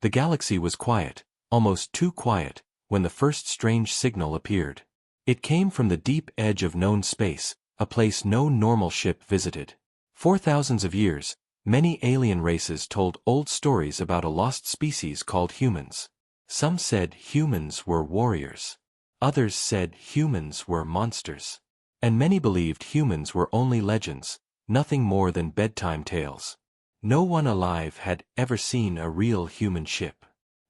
The galaxy was quiet, almost too quiet, when the first strange signal appeared. It came from the deep edge of known space, a place no normal ship visited. For thousands of years, many alien races told old stories about a lost species called humans. Some said humans were warriors. Others said humans were monsters. And many believed humans were only legends, nothing more than bedtime tales. No one alive had ever seen a real human ship.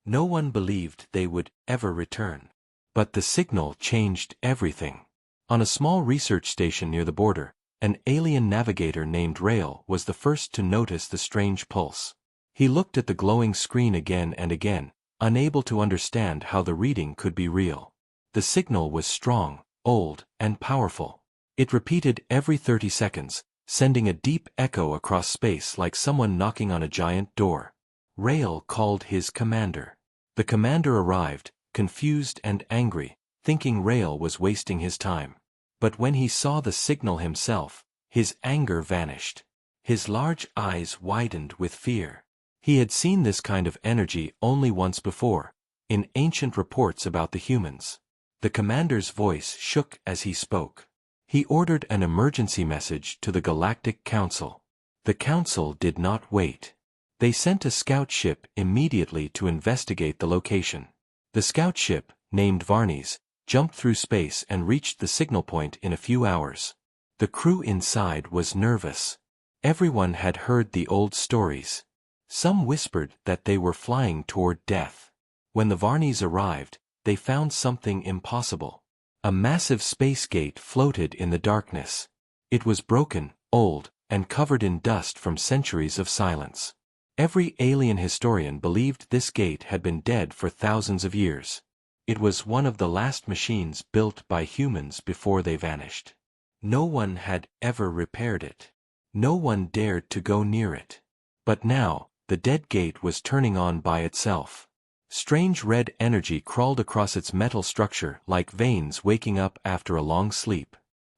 No one believed they would ever return. But the signal changed everything. On a small research station near the border, an alien navigator named Rail was the first to notice the strange pulse. He looked at the glowing screen again and again, unable to understand how the reading could be real. The signal was strong, old, and powerful. It repeated every 30 seconds, sending a deep echo across space like someone knocking on a giant door. Rail called his commander. The commander arrived, confused and angry, thinking Rail was wasting his time. But when he saw the signal himself, his anger vanished. His large eyes widened with fear. He had seen this kind of energy only once before, in ancient reports about the humans. The commander's voice shook as he spoke. He ordered an emergency message to the Galactic Council. The Council did not wait. They sent a scout ship immediately to investigate the location. The scout ship, named Varnes, jumped through space and reached the signal point in a few hours. The crew inside was nervous. Everyone had heard the old stories. Some whispered that they were flying toward death. When the Varnes arrived, they found something impossible. A massive space gate floated in the darkness. It was broken, old, and covered in dust from centuries of silence. Every alien historian believed this gate had been dead for thousands of years. It was one of the last machines built by humans before they vanished. No one had ever repaired it. No one dared to go near it. But now, the dead gate was turning on by itself. Strange red energy crawled across its metal structure like veins waking up after a long sleep.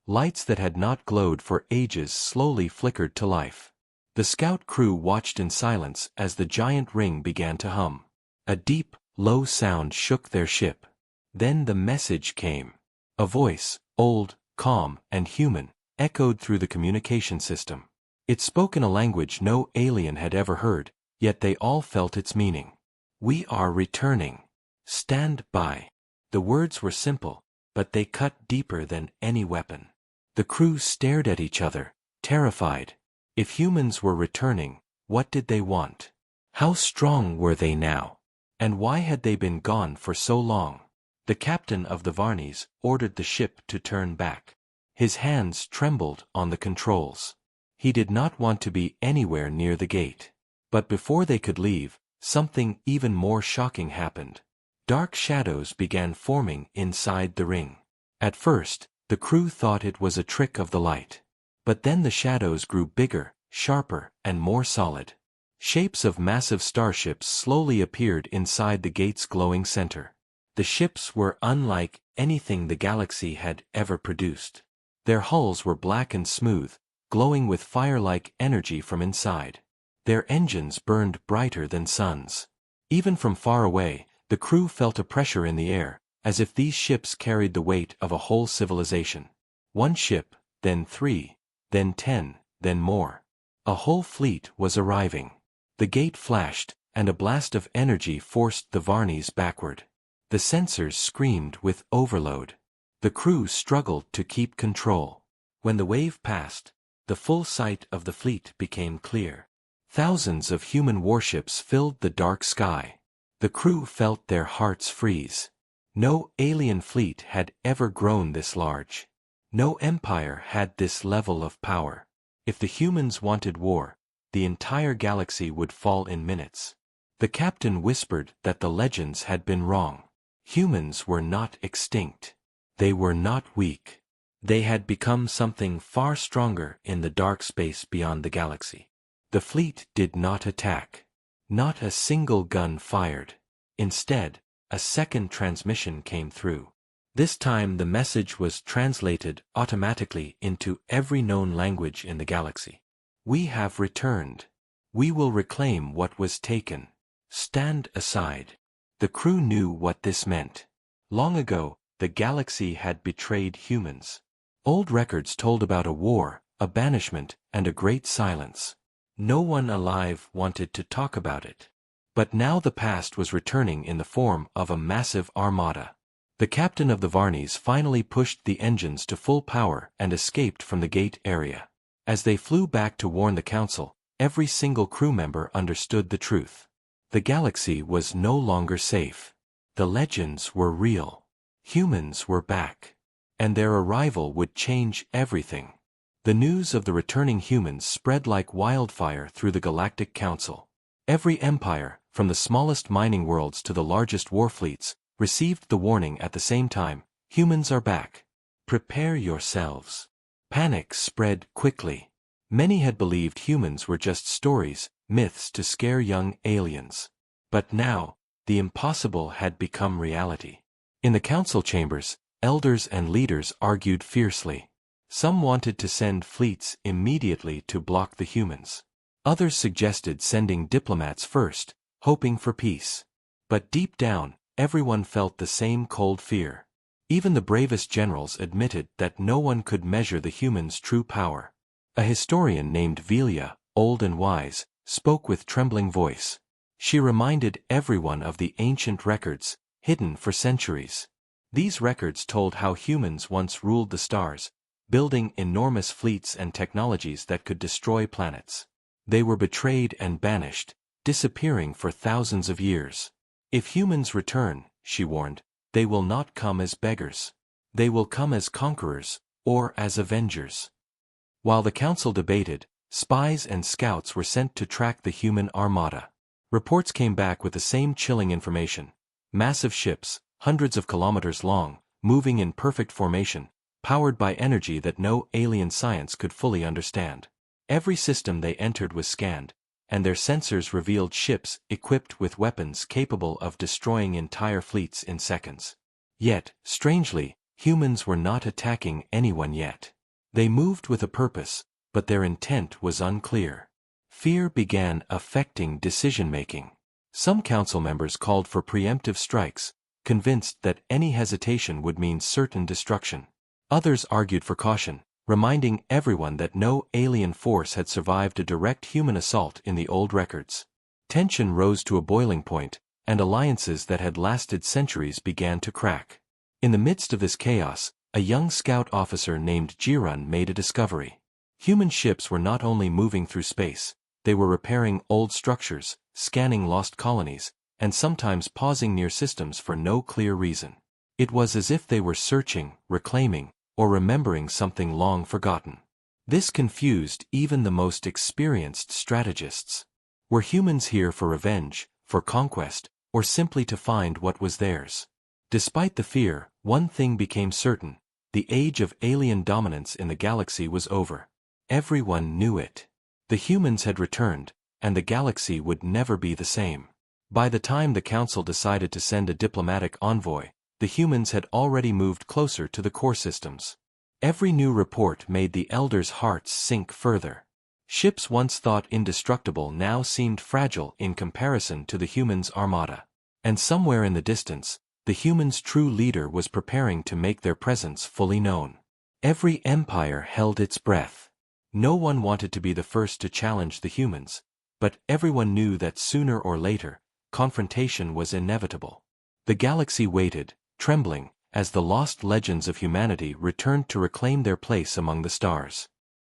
Lights that had not glowed for ages slowly flickered to life. The scout crew watched in silence as the giant ring began to hum. A deep, low sound shook their ship. Then the message came. A voice, old, calm, and human, echoed through the communication system. It spoke in a language no alien had ever heard, yet they all felt its meaning. "We are returning. Stand by." The words were simple, but they cut deeper than any weapon. The crew stared at each other, terrified. If humans were returning, what did they want? How strong were they now? And why had they been gone for so long? The captain of the Varnes ordered the ship to turn back. His hands trembled on the controls. He did not want to be anywhere near the gate. But before they could leave, something even more shocking happened. Dark shadows began forming inside the ring. At first, the crew thought it was a trick of the light. But then the shadows grew bigger, sharper, and more solid. Shapes of massive starships slowly appeared inside the gate's glowing center. The ships were unlike anything the galaxy had ever produced. Their hulls were black and smooth, glowing with fire-like energy from inside. Their engines burned brighter than suns. Even from far away, the crew felt a pressure in the air, as if these ships carried the weight of a whole civilization. One ship, then 3, then 10, then more. A whole fleet was arriving. The gate flashed, and a blast of energy forced the Varnes backward. The sensors screamed with overload. The crew struggled to keep control. When the wave passed, the full sight of the fleet became clear. Thousands of human warships filled the dark sky. The crew felt their hearts freeze. No alien fleet had ever grown this large. No empire had this level of power. If the humans wanted war, the entire galaxy would fall in minutes. The captain whispered that the legends had been wrong. Humans were not extinct. They were not weak. They had become something far stronger in the dark space beyond the galaxy. The fleet did not attack. Not a single gun fired. Instead, a second transmission came through. This time the message was translated automatically into every known language in the galaxy. "We have returned. We will reclaim what was taken." Stand aside. The crew knew what this meant. Long ago, the galaxy had betrayed humans. Old records told about a war, a banishment, and a great silence. No one alive wanted to talk about it. But now the past was returning in the form of a massive armada. The captain of the Varnies finally pushed the engines to full power and escaped from the gate area. As they flew back to warn the council, every single crew member understood the truth. The galaxy was no longer safe. The legends were real. Humans were back. And their arrival would change everything. The news of the returning humans spread like wildfire through the Galactic Council. Every empire, from the smallest mining worlds to the largest war fleets, received the warning at the same time: humans are back. Prepare yourselves. Panic spread quickly. Many had believed humans were just stories, myths to scare young aliens. But now, the impossible had become reality. In the council chambers, elders and leaders argued fiercely. Some wanted to send fleets immediately to block the humans. Others suggested sending diplomats first, hoping for peace. But deep down, everyone felt the same cold fear. Even the bravest generals admitted that no one could measure the humans' true power. A historian named Velia, old and wise, spoke with trembling voice. She reminded everyone of the ancient records, hidden for centuries. These records told how humans once ruled the stars, building enormous fleets and technologies that could destroy planets. They were betrayed and banished, disappearing for thousands of years. If humans return, she warned, they will not come as beggars. They will come as conquerors, or as avengers. While the council debated, spies and scouts were sent to track the human armada. Reports came back with the same chilling information. Massive ships, hundreds of kilometers long, moving in perfect formation, powered by energy that no alien science could fully understand. Every system they entered was scanned, and their sensors revealed ships equipped with weapons capable of destroying entire fleets in seconds. Yet, strangely, humans were not attacking anyone yet. They moved with a purpose, but their intent was unclear. Fear began affecting decision-making. Some council members called for preemptive strikes, convinced that any hesitation would mean certain destruction. Others argued for caution, reminding everyone that no alien force had survived a direct human assault in the old records. Tension rose to a boiling point, and alliances that had lasted centuries began to crack. In the midst of this chaos, a young scout officer named Jiran made a discovery. Human ships were not only moving through space, they were repairing old structures, scanning lost colonies, and sometimes pausing near systems for no clear reason. It was as if they were searching, reclaiming, or remembering something long forgotten. This confused even the most experienced strategists. Were humans here for revenge, for conquest, or simply to find what was theirs? Despite the fear, one thing became certain: the age of alien dominance in the galaxy was over. Everyone knew it. The humans had returned, and the galaxy would never be the same. By the time the council decided to send a diplomatic envoy, the humans had already moved closer to the core systems. Every new report made the elders' hearts sink further. Ships once thought indestructible now seemed fragile in comparison to the humans' armada. And somewhere in the distance, the humans' true leader was preparing to make their presence fully known. Every empire held its breath. No one wanted to be the first to challenge the humans, but everyone knew that sooner or later, confrontation was inevitable. The galaxy waited, trembling, as the lost legends of humanity returned to reclaim their place among the stars.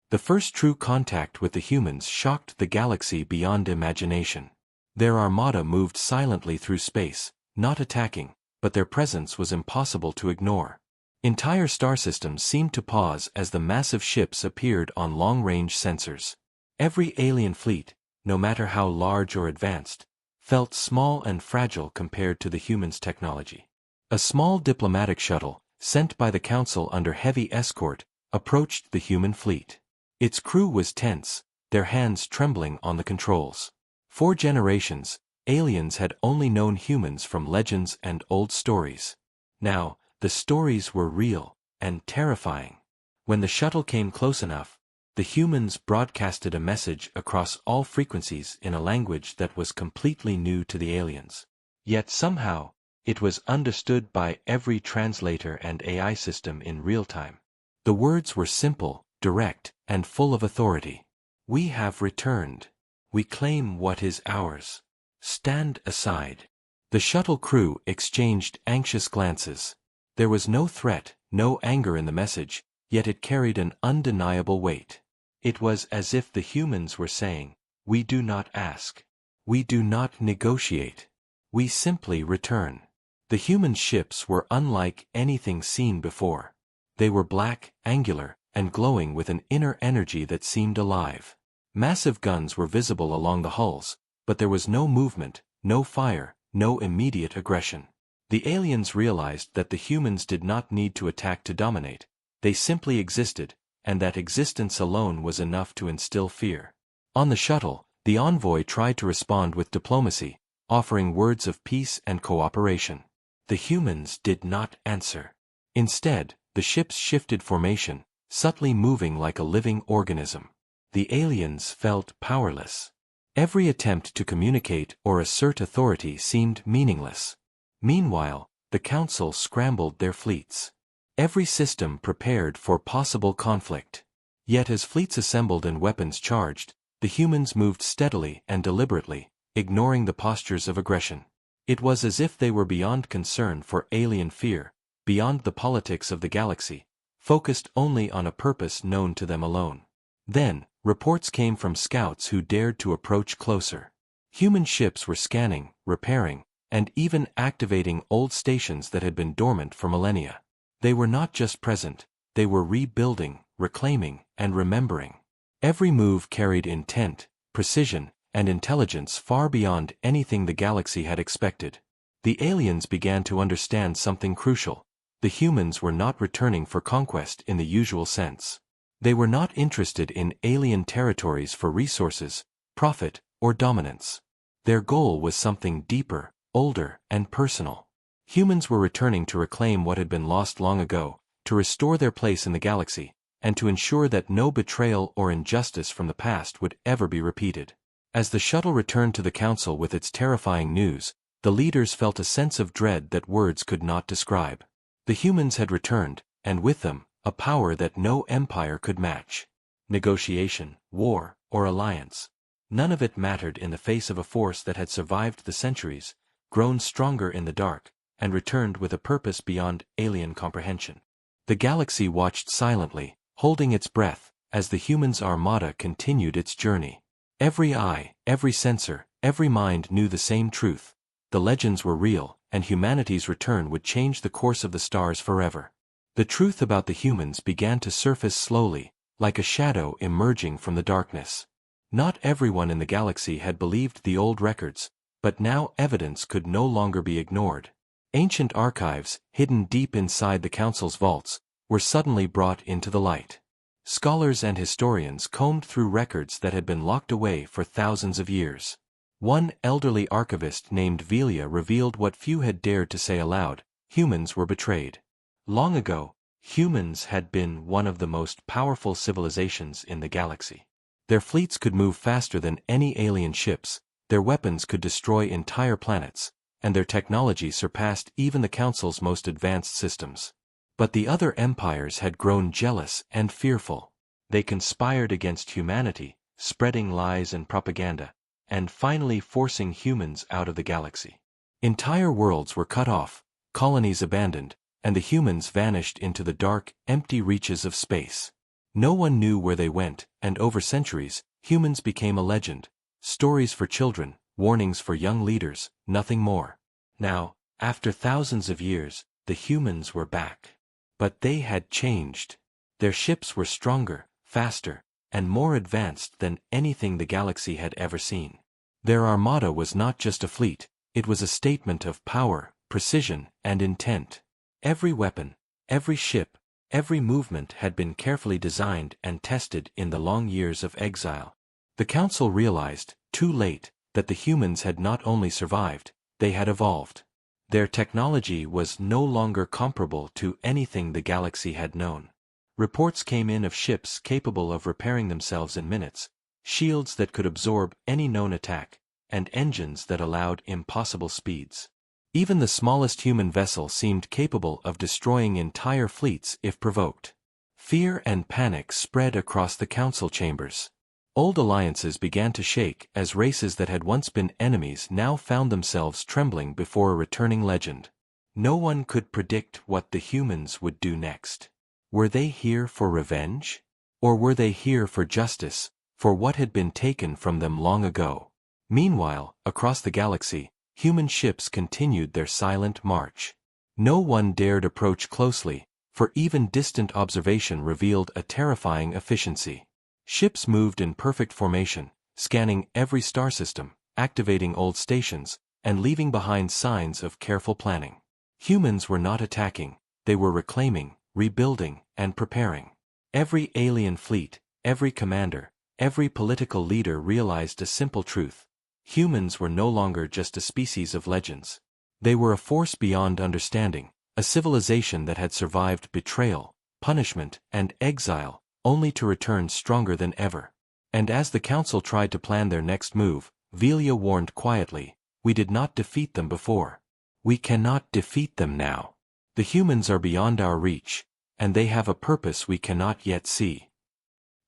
The first true contact with the humans shocked the galaxy beyond imagination. Their armada moved silently through space, not attacking, but their presence was impossible to ignore. Entire star systems seemed to pause as the massive ships appeared on long-range sensors. Every alien fleet, no matter how large or advanced, felt small and fragile compared to the humans' technology. A small diplomatic shuttle, sent by the council under heavy escort, approached the human fleet. Its crew was tense, their hands trembling on the controls. For generations, aliens had only known humans from legends and old stories. Now, the stories were real and terrifying. When the shuttle came close enough, the humans broadcasted a message across all frequencies in a language that was completely new to the aliens. Yet somehow, it was understood by every translator and AI system in real time. The words were simple, direct, and full of authority. "We have returned. We claim what is ours. Stand aside." The shuttle crew exchanged anxious glances. There was no threat, no anger in the message, yet it carried an undeniable weight. It was as if the humans were saying, "We do not ask. We do not negotiate. We simply return." The human ships were unlike anything seen before. They were black, angular, and glowing with an inner energy that seemed alive. Massive guns were visible along the hulls, but there was no movement, no fire, no immediate aggression. The aliens realized that the humans did not need to attack to dominate, they simply existed, and that existence alone was enough to instill fear. On the shuttle, the envoy tried to respond with diplomacy, offering words of peace and cooperation. The humans did not answer. Instead, the ships shifted formation, subtly moving like a living organism. The aliens felt powerless. Every attempt to communicate or assert authority seemed meaningless. Meanwhile, the Council scrambled their fleets. Every system prepared for possible conflict. Yet as fleets assembled and weapons charged, the humans moved steadily and deliberately, ignoring the postures of aggression. It was as if they were beyond concern for alien fear, beyond the politics of the galaxy, focused only on a purpose known to them alone. Then, reports came from scouts who dared to approach closer. Human ships were scanning, repairing, and even activating old stations that had been dormant for millennia. They were not just present, they were rebuilding, reclaiming, and remembering. Every move carried intent, precision, and intelligence far beyond anything the galaxy had expected. The aliens began to understand something crucial. The humans were not returning for conquest in the usual sense. They were not interested in alien territories for resources, profit, or dominance. Their goal was something deeper, older, and personal. Humans were returning to reclaim what had been lost long ago, to restore their place in the galaxy, and to ensure that no betrayal or injustice from the past would ever be repeated. As the shuttle returned to the Council with its terrifying news, the leaders felt a sense of dread that words could not describe. The humans had returned, and with them, a power that no empire could match. Negotiation, war, or alliance. None of it mattered in the face of a force that had survived the centuries, grown stronger in the dark, and returned with a purpose beyond alien comprehension. The galaxy watched silently, holding its breath, as the humans' armada continued its journey. Every eye, every sensor, every mind knew the same truth. The legends were real, and humanity's return would change the course of the stars forever. The truth about the humans began to surface slowly, like a shadow emerging from the darkness. Not everyone in the galaxy had believed the old records, but now evidence could no longer be ignored. Ancient archives, hidden deep inside the Council's vaults, were suddenly brought into the light. Scholars and historians combed through records that had been locked away for thousands of years. One elderly archivist named Velia revealed what few had dared to say aloud: humans were betrayed. Long ago, humans had been one of the most powerful civilizations in the galaxy. Their fleets could move faster than any alien ships, their weapons could destroy entire planets, and their technology surpassed even the Council's most advanced systems. But the other empires had grown jealous and fearful. They conspired against humanity, spreading lies and propaganda, and finally forcing humans out of the galaxy. Entire worlds were cut off, colonies abandoned, and the humans vanished into the dark, empty reaches of space. No one knew where they went, and over centuries, humans became a legend. Stories for children, warnings for young leaders, nothing more. Now, after thousands of years, the humans were back. But they had changed. Their ships were stronger, faster, and more advanced than anything the galaxy had ever seen. Their armada was not just a fleet, it was a statement of power, precision, and intent. Every weapon, every ship, every movement had been carefully designed and tested in the long years of exile. The Council realized, too late, that the humans had not only survived, they had evolved. Their technology was no longer comparable to anything the galaxy had known. Reports came in of ships capable of repairing themselves in minutes, shields that could absorb any known attack, and engines that allowed impossible speeds. Even the smallest human vessel seemed capable of destroying entire fleets if provoked. Fear and panic spread across the council chambers. Old alliances began to shake as races that had once been enemies now found themselves trembling before a returning legend. No one could predict what the humans would do next. Were they here for revenge? Or were they here for justice, for what had been taken from them long ago? Meanwhile, across the galaxy, human ships continued their silent march. No one dared approach closely, for even distant observation revealed a terrifying efficiency. Ships moved in perfect formation, scanning every star system, activating old stations, and leaving behind signs of careful planning. Humans were not attacking, they were reclaiming, rebuilding, and preparing. Every alien fleet, every commander, every political leader realized a simple truth. Humans were no longer just a species of legends. They were a force beyond understanding, a civilization that had survived betrayal, punishment, and exile, only to return stronger than ever. And as the council tried to plan their next move, Velia warned quietly, "We did not defeat them before. We cannot defeat them now. The humans are beyond our reach, and they have a purpose we cannot yet see."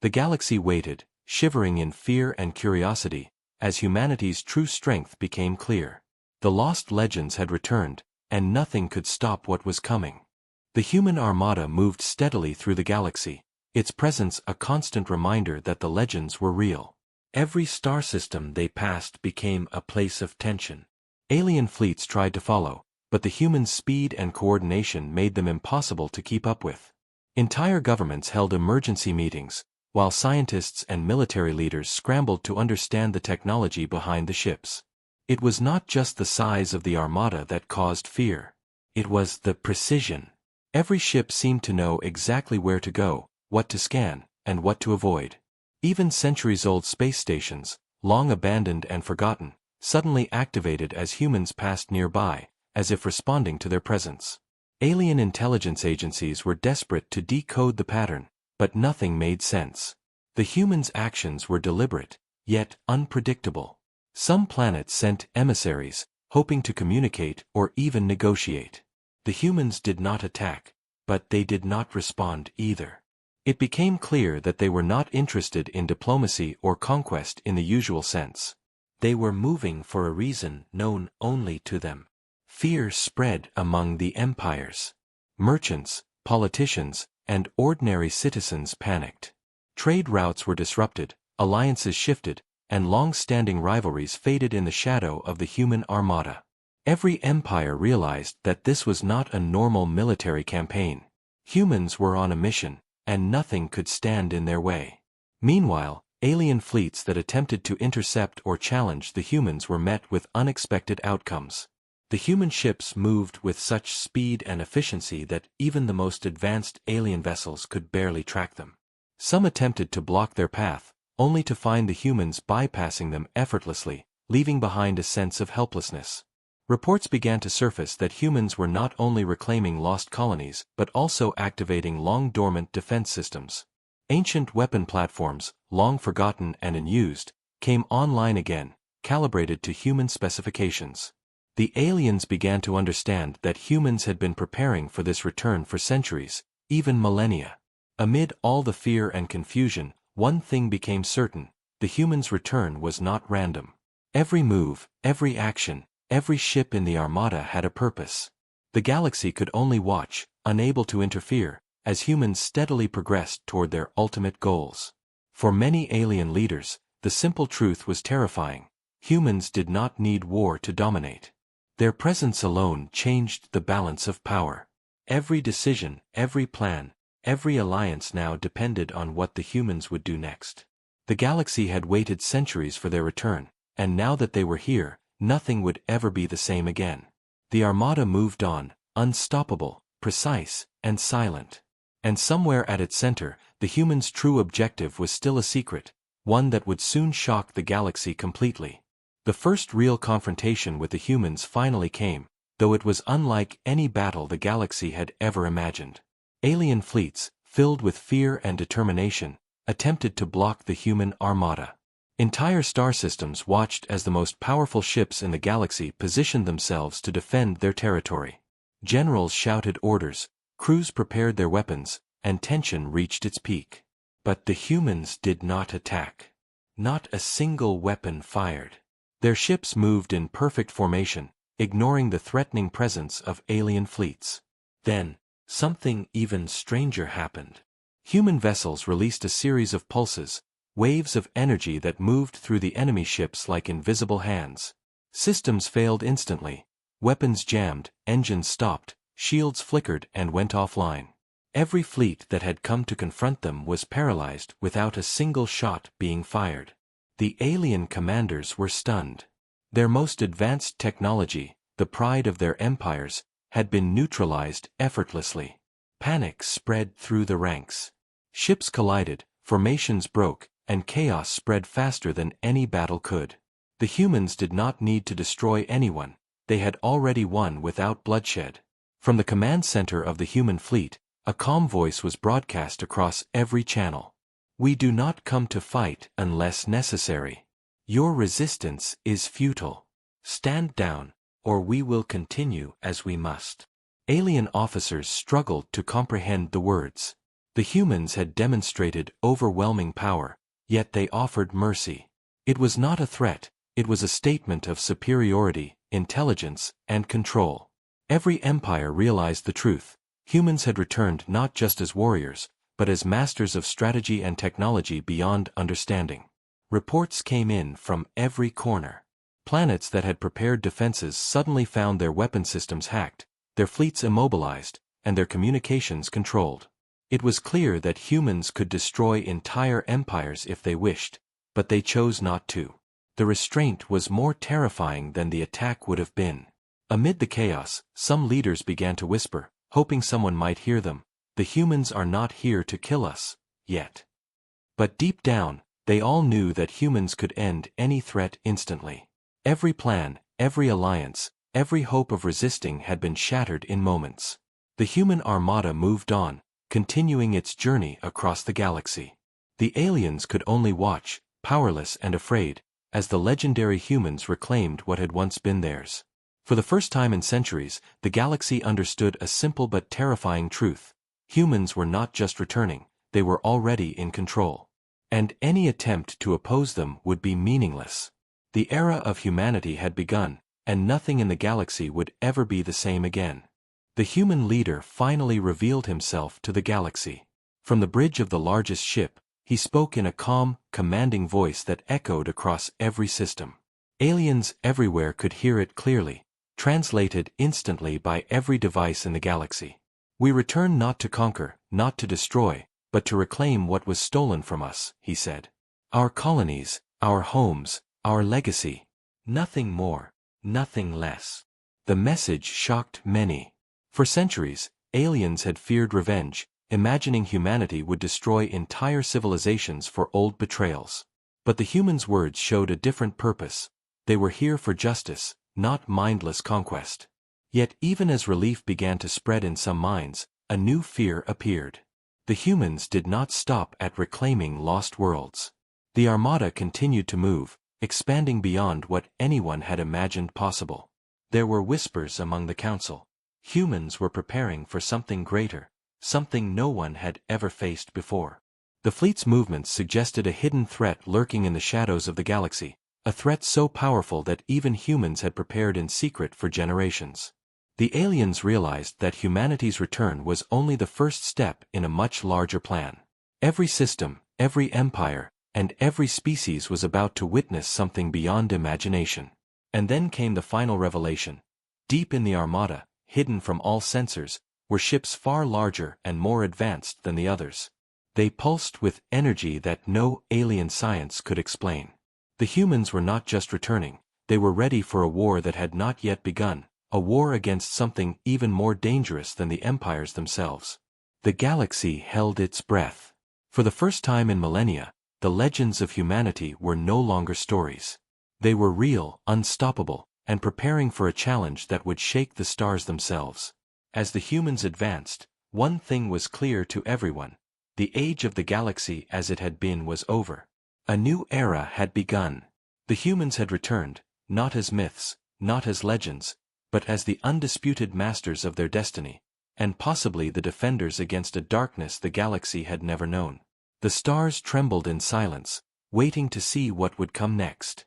The galaxy waited, shivering in fear and curiosity, as humanity's true strength became clear. The lost legends had returned, and nothing could stop what was coming. The human armada moved steadily through the galaxy, its presence a constant reminder that the legends were real. Every star system they passed became a place of tension. Alien fleets tried to follow, but the humans' speed and coordination made them impossible to keep up with. Entire governments held emergency meetings, while scientists and military leaders scrambled to understand the technology behind the ships. It was not just the size of the armada that caused fear. It was the precision. Every ship seemed to know exactly where to go, what to scan, and what to avoid. Even centuries-old space stations, long abandoned and forgotten, suddenly activated as humans passed nearby, as if responding to their presence. Alien intelligence agencies were desperate to decode the pattern, but nothing made sense. The humans' actions were deliberate, yet unpredictable. Some planets sent emissaries, hoping to communicate or even negotiate. The humans did not attack, but they did not respond either. It became clear that they were not interested in diplomacy or conquest in the usual sense. They were moving for a reason known only to them. Fear spread among the empires. Merchants, politicians, and ordinary citizens panicked. Trade routes were disrupted, alliances shifted, and long-standing rivalries faded in the shadow of the human armada. Every empire realized that this was not a normal military campaign. Humans were on a mission, and nothing could stand in their way. Meanwhile, alien fleets that attempted to intercept or challenge the humans were met with unexpected outcomes. The human ships moved with such speed and efficiency that even the most advanced alien vessels could barely track them. Some attempted to block their path, only to find the humans bypassing them effortlessly, leaving behind a sense of helplessness. Reports began to surface that humans were not only reclaiming lost colonies but also activating long-dormant defense systems. Ancient weapon platforms, long forgotten and unused, came online again, calibrated to human specifications. The aliens began to understand that humans had been preparing for this return for centuries, even millennia. Amid all the fear and confusion, one thing became certain: the humans' return was not random. Every move, every action, every ship in the armada had a purpose. The galaxy could only watch, unable to interfere, as humans steadily progressed toward their ultimate goals. For many alien leaders, the simple truth was terrifying: humans did not need war to dominate. Their presence alone changed the balance of power. Every decision, every plan, every alliance now depended on what the humans would do next. The galaxy had waited centuries for their return, and now that they were here, nothing would ever be the same again. The armada moved on, unstoppable, precise, and silent. And somewhere at its center, the humans' true objective was still a secret, one that would soon shock the galaxy completely. The first real confrontation with the humans finally came, though it was unlike any battle the galaxy had ever imagined. Alien fleets, filled with fear and determination, attempted to block the human armada. Entire star systems watched as the most powerful ships in the galaxy positioned themselves to defend their territory. Generals shouted orders, crews prepared their weapons, and tension reached its peak. But the humans did not attack. Not a single weapon fired. Their ships moved in perfect formation, ignoring the threatening presence of alien fleets. Then, something even stranger happened. Human vessels released a series of pulses, waves of energy that moved through the enemy ships like invisible hands. Systems failed instantly. Weapons jammed, engines stopped, shields flickered and went offline. Every fleet that had come to confront them was paralyzed without a single shot being fired. The alien commanders were stunned. Their most advanced technology, the pride of their empires, had been neutralized effortlessly. Panic spread through the ranks. Ships collided, formations broke, and chaos spread faster than any battle could. The humans did not need to destroy anyone. They had already won without bloodshed. From the command center of the human fleet, a calm voice was broadcast across every channel. "We do not come to fight unless necessary. Your resistance is futile. Stand down, or we will continue as we must." Alien officers struggled to comprehend the words. The humans had demonstrated overwhelming power, yet they offered mercy. It was not a threat, it was a statement of superiority, intelligence, and control. Every empire realized the truth. Humans had returned not just as warriors, but as masters of strategy and technology beyond understanding. Reports came in from every corner. Planets that had prepared defenses suddenly found their weapon systems hacked, their fleets immobilized, and their communications controlled. It was clear that humans could destroy entire empires if they wished, but they chose not to. The restraint was more terrifying than the attack would have been. Amid the chaos, some leaders began to whisper, hoping someone might hear them, "The humans are not here to kill us, yet." But deep down, they all knew that humans could end any threat instantly. Every plan, every alliance, every hope of resisting had been shattered in moments. The human armada moved on, continuing its journey across the galaxy. The aliens could only watch, powerless and afraid, as the legendary humans reclaimed what had once been theirs. For the first time in centuries, the galaxy understood a simple but terrifying truth. Humans were not just returning, they were already in control. And any attempt to oppose them would be meaningless. The era of humanity had begun, and nothing in the galaxy would ever be the same again. The human leader finally revealed himself to the galaxy. From the bridge of the largest ship, he spoke in a calm, commanding voice that echoed across every system. Aliens everywhere could hear it clearly, translated instantly by every device in the galaxy. "We return not to conquer, not to destroy, but to reclaim what was stolen from us," he said. "Our colonies, our homes, our legacy. Nothing more, nothing less." The message shocked many. For centuries, aliens had feared revenge, imagining humanity would destroy entire civilizations for old betrayals. But the humans' words showed a different purpose. They were here for justice, not mindless conquest. Yet even as relief began to spread in some minds, a new fear appeared. The humans did not stop at reclaiming lost worlds. The Armada continued to move, expanding beyond what anyone had imagined possible. There were whispers among the council. Humans were preparing for something greater, something no one had ever faced before. The fleet's movements suggested a hidden threat lurking in the shadows of the galaxy, a threat so powerful that even humans had prepared in secret for generations. The aliens realized that humanity's return was only the first step in a much larger plan. Every system, every empire, and every species was about to witness something beyond imagination. And then came the final revelation. Deep in the Armada, hidden from all sensors, were ships far larger and more advanced than the others. They pulsed with energy that no alien science could explain. The humans were not just returning, they were ready for a war that had not yet begun, a war against something even more dangerous than the empires themselves. The galaxy held its breath. For the first time in millennia, the legends of humanity were no longer stories. They were real, unstoppable, and preparing for a challenge that would shake the stars themselves. As the humans advanced, one thing was clear to everyone: The age of the galaxy as it had been was over. A new era had begun. The humans had returned, not as myths, not as legends, but as the undisputed masters of their destiny, and possibly the defenders against a darkness the galaxy had never known. The stars trembled in silence, waiting to see what would come next.